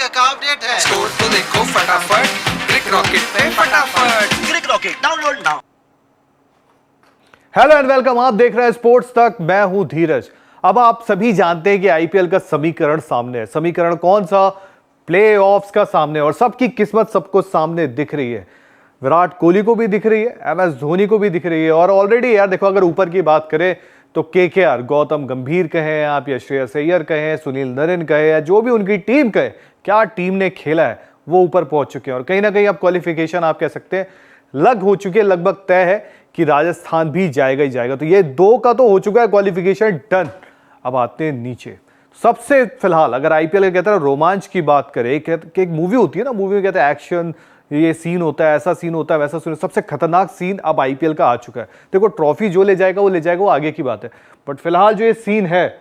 का अपडेट है। स्कोर तो देखो फटाफट, क्रिक रॉकेट पे फटाफट। Crick rocket download now. Hello and welcome, आप देख रहे हैं स्पोर्ट्स तक। मैं हूं धीरज। अब आप सभी जानते हैं कि आईपीएल का समीकरण सामने है। समीकरण कौन सा? प्लेऑफ्स का सामने, और सबकी किस्मत सबको सामने दिख रही है। विराट कोहली को भी दिख रही है, एमएस धोनी को भी दिख रही है, और ऑलरेडी यार देखो, अगर ऊपर की बात करें तो केकेआर, गौतम गंभीर कहें आप या श्रेयस अय्यर कहें, सुनील नरेन कहें या जो भी उनकी टीम कहे, क्या टीम ने खेला है, वो ऊपर पहुंच चुके हैं। और कहीं ना कहीं अब क्वालिफिकेशन आप कह सकते हैं लग हो चुकी है, लगभग तय है कि राजस्थान भी जाएगा ही जाएगा। तो ये दो का तो हो चुका है क्वालिफिकेशन डन। अब आते हैं नीचे। सबसे फिलहाल अगर आईपीएल कहते हैं रोमांच की बात करें, एक मूवी होती है ना, मूवी में कहते हैं एक्शन, ये सीन होता है, ऐसा सीन होता है, वैसा सीन। सबसे खतरनाक सीन अब आईपीएल का आ चुका है। देखो, ट्रॉफी जो ले जाएगा वो ले जाएगा, वो आगे की बात है। बट फिलहाल जो ये सीन है,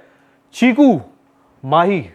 चीकू माही,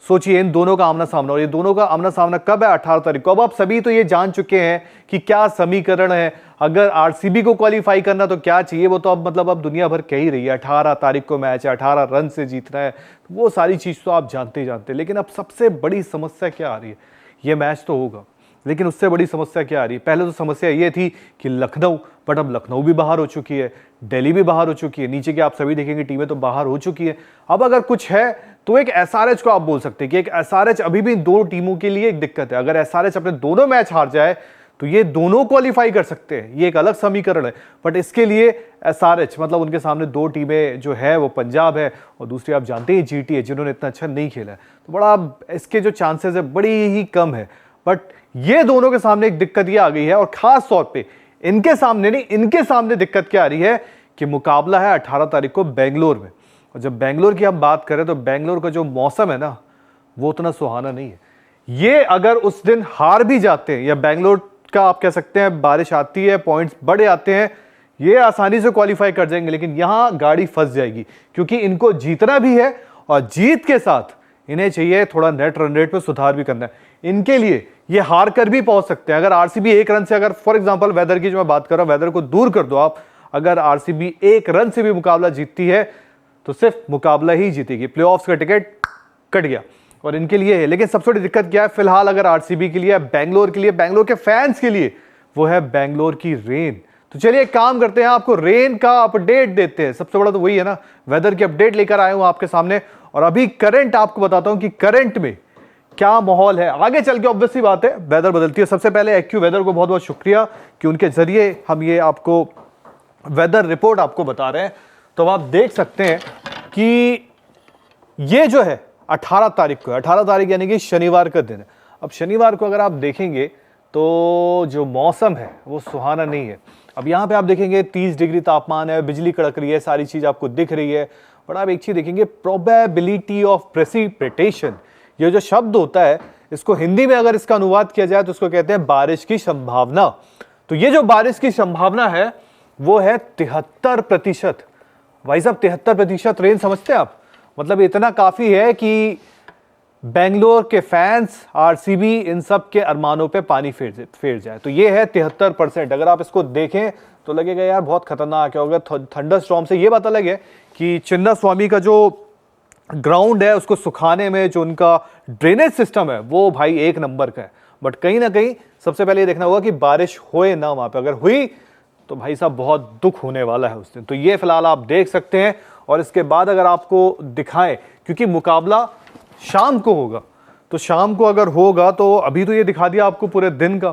सोचिए इन दोनों का आमना सामना। और ये दोनों का आमना सामना कब है? 18 तारीख को। अब आप सभी तो ये जान चुके हैं कि क्या समीकरण है। अगर आरसीबी को क्वालिफाई करना तो क्या चाहिए, वो तो अब मतलब अब दुनिया भर कह ही रही है। 18 तारीख को मैच है, 18 रन से जीतना है, वो सारी चीज तो आप जानते ही जानते। लेकिन अब सबसे बड़ी समस्या क्या आ रही है? ये मैच तो होगा, लेकिन उससे बड़ी समस्या क्या आ रही है? पहले तो समस्या ये थी कि लखनऊ, बट अब लखनऊ भी बाहर हो चुकी है, दिल्ली भी बाहर हो चुकी है, नीचे की आप सभी देखेंगे टीमें तो बाहर हो चुकी है। अब अगर कुछ है तो एक एसआरएच को आप बोल सकते हैं कि एक एसआरएच अभी भी दो टीमों के लिए एक दिक्कत है। अगर एसआरएच अपने दोनों मैच हार जाए तो ये दोनों क्वालिफाई कर सकते हैं, ये एक अलग समीकरण है। बट इसके लिए एसआरएच मतलब उनके सामने दो टीमें जो है वो पंजाब है और दूसरी आप जानते हैं जीटी है, जिन्होंने इतना अच्छा नहीं खेला है। तो बड़ा इसके जो चांसेस है बड़ी ही कम है। बट ये दोनों के सामने एक दिक्कत ये आ गई है, और खास तौर पे इनके सामने नहीं, इनके सामने दिक्कत क्या आ रही है कि मुकाबला है 18 तारीख को बेंगलोर में। और जब बेंगलोर की हम बात करें तो बेंगलोर का जो मौसम है ना, वो उतना सुहाना नहीं है। ये अगर उस दिन हार भी जाते हैं, या बेंगलोर का आप कह सकते हैं बारिश आती है, पॉइंट्स बढ़ जाते हैं, ये आसानी से क्वालिफाई कर जाएंगे। लेकिन यहां गाड़ी फंस जाएगी, क्योंकि इनको जीतना भी है, और जीत के साथ इन्हें चाहिए थोड़ा नेट रन रेट पे सुधार भी करना है। इनके लिए ये हार कर भी पहुंच सकते हैं। अगर आरसीबी एक रन से, अगर फॉर एग्जांपल वेदर की जो मैं बात कर रहा हूं, वेदर को दूर कर दो आप, अगर आरसीबी एक रन से भी मुकाबला जीतती है तो सिर्फ मुकाबला ही जीतेगी, प्लेऑफ्स का टिकट कट गया और इनके लिए है। लेकिन सबसे बड़ी दिक्कत क्या है फिलहाल अगर आरसीबी के लिए, बेंगलोर के लिए, बेंगलोर के फैंस के लिए, वो है बेंगलोर की रेन। तो चलिए एक काम करते हैं, आपको रेन का अपडेट देते हैं। सबसे बड़ा तो वही है ना, वेदर की अपडेट लेकर आया हूं आपके सामने। और अभी करंट आपको बताता हूं कि करंट में क्या माहौल है। आगे चल के ऑब्वियसली बात है वेदर बदलती है। सबसे पहले एक्यू वेदर को बहुत बहुत शुक्रिया कि उनके जरिए हम ये आपको वेदर रिपोर्ट आपको बता रहे हैं। तो आप देख सकते हैं कि ये जो है 18 तारीख को, 18 तारीख यानी कि शनिवार का दिन है। अब शनिवार को अगर आप देखेंगे तो जो मौसम है वो सुहाना नहीं है। अब यहाँ पे आप देखेंगे 30 डिग्री तापमान है, बिजली कड़क रही है, सारी चीज आपको दिख रही है। बट आप एक चीज देखेंगे, प्रोबेबिलिटी ऑफ प्रेसिपिटेशन, ये जो शब्द होता है, इसको हिंदी में अगर इसका अनुवाद किया जाए तो इसको कहते हैं बारिश की संभावना। तो ये जो बारिश की संभावना है वो है 73%। भाई साहब 73% रेन समझते हैं आप? मतलब इतना काफी है कि बेंगलोर के फैंस, आरसीबी, इन सब के अरमानों पे पानी फेर जाए। तो ये है 73%। अगर आप इसको देखें तो लगेगा यार बहुत खतरनाक है। अगर थंडर स्टॉर्म से ये बात अलग है कि चिन्ना स्वामी का जो ग्राउंड है उसको सुखाने में जो उनका ड्रेनेज सिस्टम है वो भाई एक नंबर का है। बट कहीं ना कहीं सबसे पहले ये देखना होगा कि बारिश होए ना वहां पे। अगर हुई तो भाई साहब बहुत दुख होने वाला है उस दिन। तो ये फिलहाल आप देख सकते हैं। और इसके बाद अगर आपको दिखाएं, क्योंकि मुकाबला शाम को होगा, तो शाम को अगर होगा तो अभी तो ये दिखा दिया आपको पूरे दिन का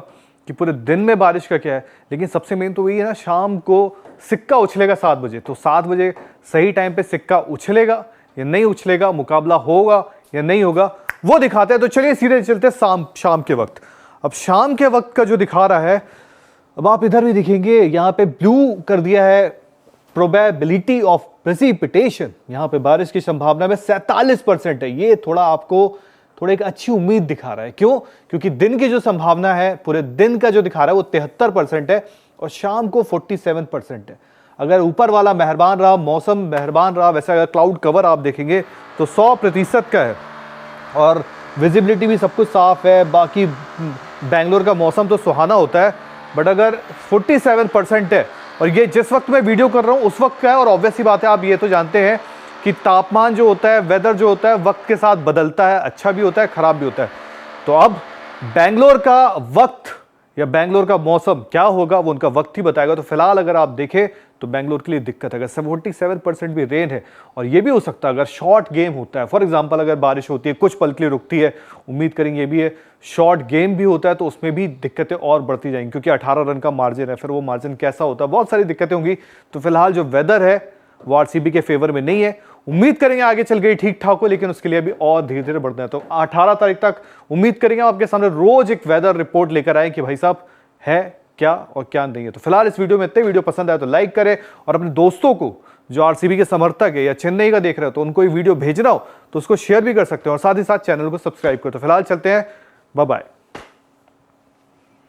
कि पूरे दिन में बारिश का क्या है। लेकिन सबसे मेन तो वही है ना, शाम को सिक्का उछलेगा 7 बजे। तो 7 बजे सही टाइम पे सिक्का उछलेगा या नहीं उछलेगा, मुकाबला होगा या नहीं होगा, वो दिखाते हैं। तो चलिए सीधे चलते शाम के वक्त। अब शाम के वक्त का जो दिखा रहा है, अब आप इधर भी देखेंगे, यहाँ पे ब्लू कर दिया है प्रोबेबिलिटी ऑफ प्रेसिपिटेशन। यहाँ पे बारिश की संभावना में 47% है। ये थोड़ा आपको थोड़ा एक अच्छी उम्मीद दिखा रहा है। क्यों? क्योंकि दिन की जो संभावना है, पूरे दिन का जो दिखा रहा है वो 73% है, और शाम को 47% है। अगर ऊपर वाला मेहरबान रहा, मौसम मेहरबान रहा, वैसे अगर क्लाउड कवर आप देखेंगे तो 100% का है, और विजिबिलिटी भी सब कुछ साफ है। बाकी बेंगलोर का मौसम तो सुहाना होता है। बट अगर 47% है, और ये जिस वक्त मैं वीडियो कर रहा हूँ उस वक्त का है, और ऑब्वियसली बात है आप ये तो जानते हैं कि तापमान जो होता है, वेदर जो होता है, वक्त के साथ बदलता है, अच्छा भी होता है, खराब भी होता है। तो अब बेंगलोर का वक्त या बेंगलोर का मौसम क्या होगा वो उनका वक्त ही बताएगा। तो फिलहाल अगर आप देखें तो बेंगलोर के लिए दिक्कत है, अगर 77% भी रेन है, और ये भी हो सकता है अगर शॉर्ट गेम होता है, फॉर एग्जांपल अगर बारिश होती है कुछ पल के लिए रुकती है, उम्मीद करेंगे ये भी है, शॉर्ट गेम भी होता है तो उसमें भी दिक्कतें और बढ़ती जाएंगी, क्योंकि 18 रन का मार्जिन है, फिर वो मार्जिन कैसा होता है, बहुत सारी दिक्कतें होंगी। तो फिलहाल जो वेदर है वो आरसीबी के फेवर में नहीं है, उम्मीद करेंगे आगे चल गई ठीक ठाक हो, लेकिन उसके लिए अभी और धीरे धीरे बढ़ना है। तो 18 तारीख तक उम्मीद करेंगे आपके सामने रोज एक वेदर रिपोर्ट लेकर आए कि भाई साहब है क्या और क्या नहीं है। तो फिलहाल इस वीडियो में इतने, वीडियो पसंद आए तो लाइक करें और अपने दोस्तों को जो आरसीबी के समर्थक है या चेन्नई का देख रहे हो तो उनको ये वीडियो भेजना हो तो उसको शेयर भी कर सकते हैं और साथ ही साथ चैनल को सब्सक्राइब करो। तो फिलहाल चलते हैं, बाय बाय।